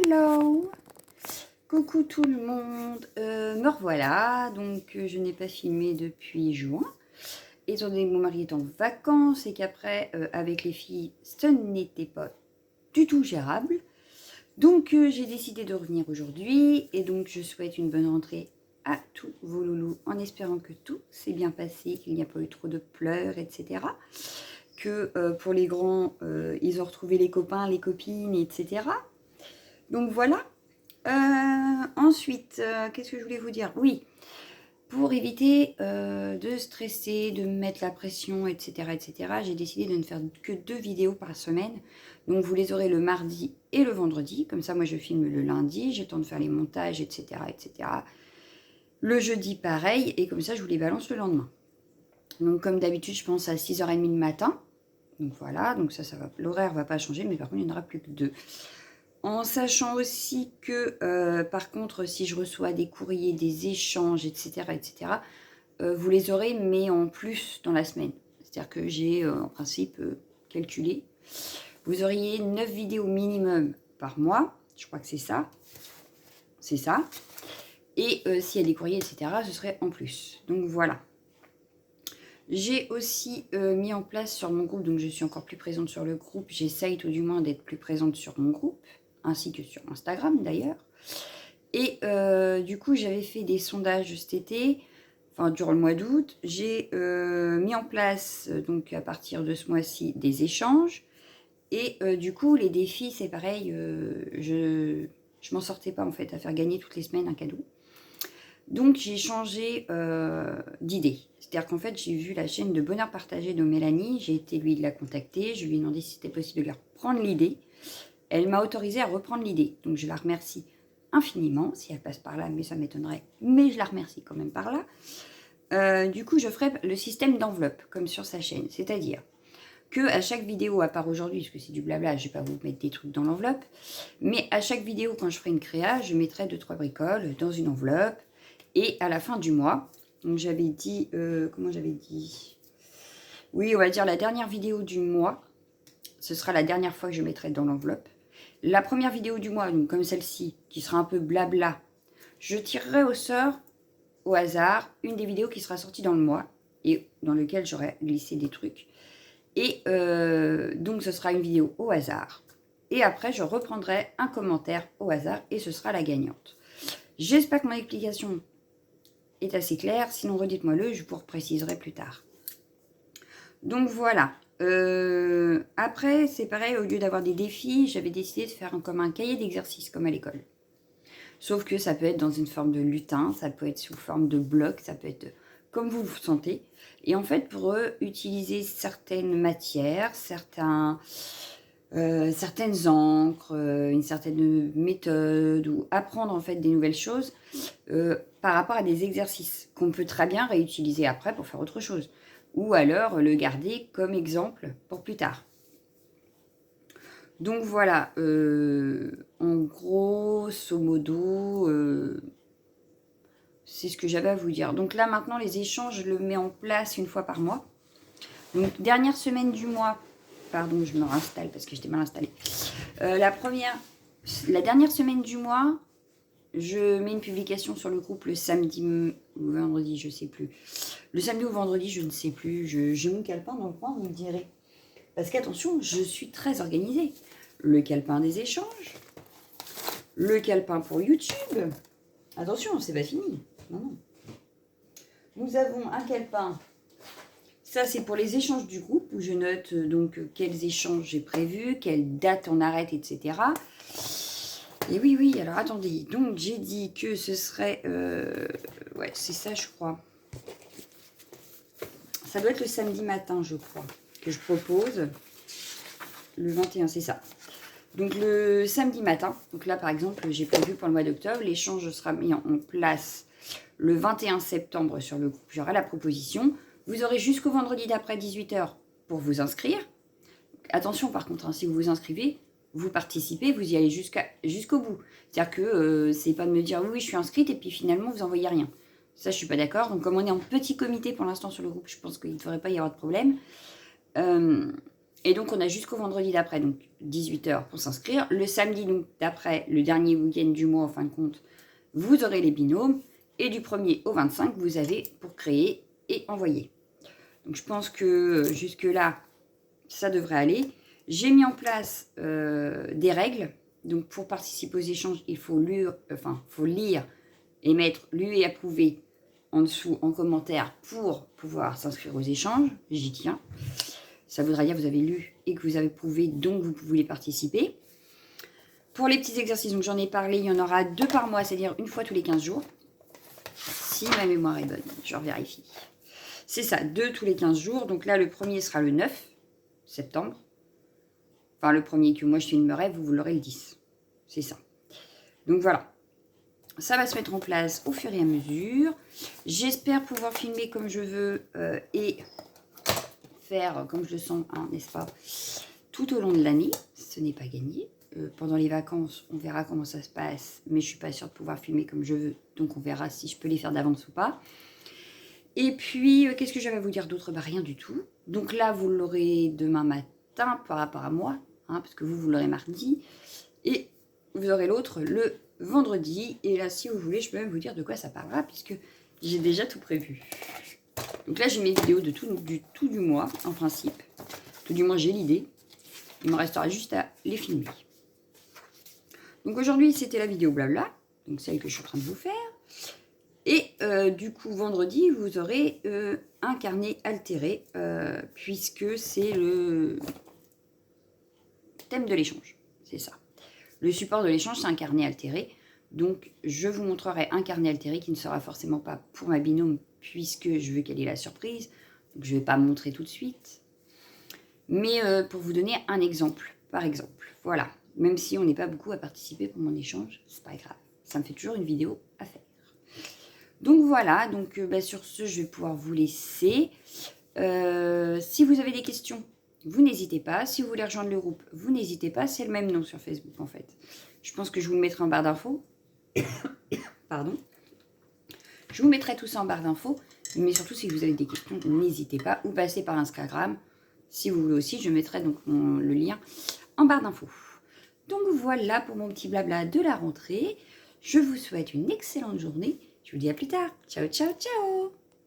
Hello! Coucou tout le monde, me revoilà, donc je n'ai pas filmé depuis juin, étant donné que mon mari est en vacances et qu'après, avec les filles, ce n'était pas du tout gérable. Donc j'ai décidé de revenir aujourd'hui et donc je souhaite une bonne rentrée à tous vos loulous en espérant que tout s'est bien passé, qu'il n'y a pas eu trop de pleurs, etc. Que pour les grands, ils ont retrouvé les copains, les copines, etc. Donc voilà. Ensuite, qu'est-ce que je voulais vous dire? Oui, pour éviter de stresser, de me mettre la pression, etc., j'ai décidé de ne faire que 2 vidéos par semaine. Donc vous les aurez le mardi et le vendredi. Comme ça, moi, je filme le lundi, j'ai le temps de faire les montages, etc. Le jeudi, pareil, et comme ça, je vous les balance le lendemain. Donc comme d'habitude, je pense à 6h30 le matin. Donc voilà, donc ça va, l'horaire ne va pas changer, mais par contre, il n'y en aura plus que 2. En sachant aussi que, par contre, si je reçois des courriers, des échanges, etc., vous les aurez, mais en plus dans la semaine. C'est-à-dire que j'ai, en principe, calculé. Vous auriez 9 vidéos minimum par mois. Je crois que c'est ça. C'est ça. Et s'il y a des courriers, etc., ce serait en plus. Donc voilà. J'ai aussi mis en place sur mon groupe, donc je suis encore plus présente sur le groupe. J'essaye tout du moins d'être plus présente sur mon groupe, ainsi que sur Instagram d'ailleurs. Et du coup, j'avais fait des sondages cet été, enfin durant le mois d'août. J'ai mis en place, donc à partir de ce mois-ci, des échanges. Et du coup, les défis, c'est pareil, je m'en sortais pas en fait à faire gagner toutes les semaines un cadeau. Donc j'ai changé d'idée. C'est-à-dire qu'en fait, j'ai vu la chaîne de Bonheur Partagé de Mélanie. J'ai été lui la contacter. Je lui ai demandé si c'était possible de lui reprendre l'idée. Elle m'a autorisé à reprendre l'idée. Donc je la remercie infiniment, si elle passe par là, mais ça m'étonnerait. Mais je la remercie quand même par là. Du coup, je ferai le système d'enveloppe, comme sur sa chaîne. C'est-à-dire que à chaque vidéo, à part aujourd'hui, parce que c'est du blabla, je ne vais pas vous mettre des trucs dans l'enveloppe, mais à chaque vidéo, quand je ferai une créa, je mettrai 2-3 bricoles dans une enveloppe. Et à la fin du mois, donc j'avais dit, comment j'avais dit? Oui, on va dire la dernière vidéo du mois, ce sera la dernière fois que je mettrai dans l'enveloppe. La première vidéo du mois, donc comme celle-ci, qui sera un peu blabla, je tirerai au sort, au hasard, une des vidéos qui sera sortie dans le mois, et dans lequel j'aurai glissé des trucs. Et donc ce sera une vidéo au hasard. Et après, je reprendrai un commentaire au hasard, et ce sera la gagnante. J'espère que mon explication est assez clair, sinon redites-moi-le, je vous préciserai plus tard. Donc voilà. Après, c'est pareil, au lieu d'avoir des défis, j'avais décidé de faire comme un cahier d'exercice, comme à l'école. Sauf que ça peut être dans une forme de lutin, ça peut être sous forme de bloc, ça peut être comme vous vous sentez. Et en fait, pour utiliser certaines matières, certaines encres, une certaine méthode, ou apprendre en fait des nouvelles choses par rapport à des exercices qu'on peut très bien réutiliser après pour faire autre chose. Ou alors le garder comme exemple pour plus tard. Donc voilà, en grosso modo, c'est ce que j'avais à vous dire. Donc là maintenant les échanges, je le mets en place une fois par mois. Donc dernière semaine du mois, pardon je me réinstalle parce que j'étais mal installée. La dernière semaine du mois, je mets une publication sur le groupe le samedi ou vendredi, je ne sais plus. Le samedi ou vendredi, je ne sais plus. J'ai mon calepin dans le coin, vous me direz. Parce qu'attention, je suis très organisée. Le calepin des échanges. Le calepin pour YouTube. Attention, c'est pas fini. Non, non. Nous avons un calepin. Ça, c'est pour les échanges du groupe, où je note donc quels échanges j'ai prévus, quelle date on arrête, etc. Et oui, alors attendez. Donc, j'ai dit que ce serait... ouais, c'est ça, je crois. Ça doit être le samedi matin, je crois, que je propose. Le 21, c'est ça. Donc, le samedi matin. Donc là, par exemple, j'ai prévu pour le mois d'octobre. L'échange sera mis en place le 21 septembre sur le groupe. J'aurai la proposition. Vous aurez jusqu'au vendredi d'après 18h pour vous inscrire. Attention, par contre, hein, si vous vous inscrivez, vous participez, vous y allez jusqu'au bout. C'est-à-dire que c'est pas de me dire oui, je suis inscrite et puis finalement, vous n'envoyez rien. Ça, je suis pas d'accord. Donc, comme on est en petit comité pour l'instant sur le groupe, je pense qu'il ne devrait pas y avoir de problème. Et donc, on a jusqu'au vendredi d'après, donc 18 h pour s'inscrire. Le samedi, donc d'après, le dernier week-end du mois, en fin de compte, vous aurez les binômes. Et du 1er au 25, vous avez pour créer et envoyer. Donc, je pense que jusque-là, ça devrait aller. J'ai mis en place des règles. Donc, pour participer aux échanges, il faut lire et mettre lu et approuvé en dessous en commentaire pour pouvoir s'inscrire aux échanges. J'y tiens. Ça voudra dire que vous avez lu et que vous avez approuvé, donc vous pouvez participer. Pour les petits exercices, donc j'en ai parlé, il y en aura 2 par mois, c'est-à-dire une fois tous les 15 jours. Si ma mémoire est bonne, je vérifie. C'est ça, 2 tous les 15 jours. Donc là, le premier sera le 9 septembre. Enfin, le premier que moi je filmerai, vous l'aurez le 10. C'est ça. Donc voilà. Ça va se mettre en place au fur et à mesure. J'espère pouvoir filmer comme je veux et faire comme je le sens, hein, n'est-ce pas, tout au long de l'année. Ce n'est pas gagné. Pendant les vacances, on verra comment ça se passe, mais je ne suis pas sûre de pouvoir filmer comme je veux, donc on verra si je peux les faire d'avance ou pas. Et puis, qu'est-ce que j'avais à vous dire d'autre? Bah, rien du tout. Donc là, vous l'aurez demain matin par rapport à moi, hein, parce que vous l'aurez mardi. Et vous aurez l'autre le vendredi. Et là, si vous voulez, je peux même vous dire de quoi ça parlera, puisque j'ai déjà tout prévu. Donc là, j'ai mes vidéos de tout du mois, en principe. Tout du moins, j'ai l'idée. Il me restera juste à les filmer. Donc aujourd'hui, c'était la vidéo blabla, donc celle que je suis en train de vous faire. Et du coup, vendredi, vous aurez un carnet altéré, puisque c'est le thème de l'échange. C'est ça. Le support de l'échange, c'est un carnet altéré. Donc, je vous montrerai un carnet altéré qui ne sera forcément pas pour ma binôme, puisque je veux qu'elle ait la surprise. Donc, je ne vais pas montrer tout de suite. Mais pour vous donner un exemple, par exemple. Voilà. Même si on n'est pas beaucoup à participer pour mon échange, c'est pas grave. Ça me fait toujours une vidéo à faire. Donc voilà, donc sur ce, je vais pouvoir vous laisser. Si vous avez des questions, vous n'hésitez pas. Si vous voulez rejoindre le groupe, vous n'hésitez pas. C'est le même nom sur Facebook en fait. Je pense que je vous le mettrai en barre d'infos. Pardon. Je vous mettrai tout ça en barre d'infos. Mais surtout, si vous avez des questions, n'hésitez pas. Ou passez par Instagram. Si vous voulez aussi, je mettrai donc le lien en barre d'infos. Donc voilà pour mon petit blabla de la rentrée. Je vous souhaite une excellente journée. Je vous dis à plus tard. Ciao, ciao, ciao!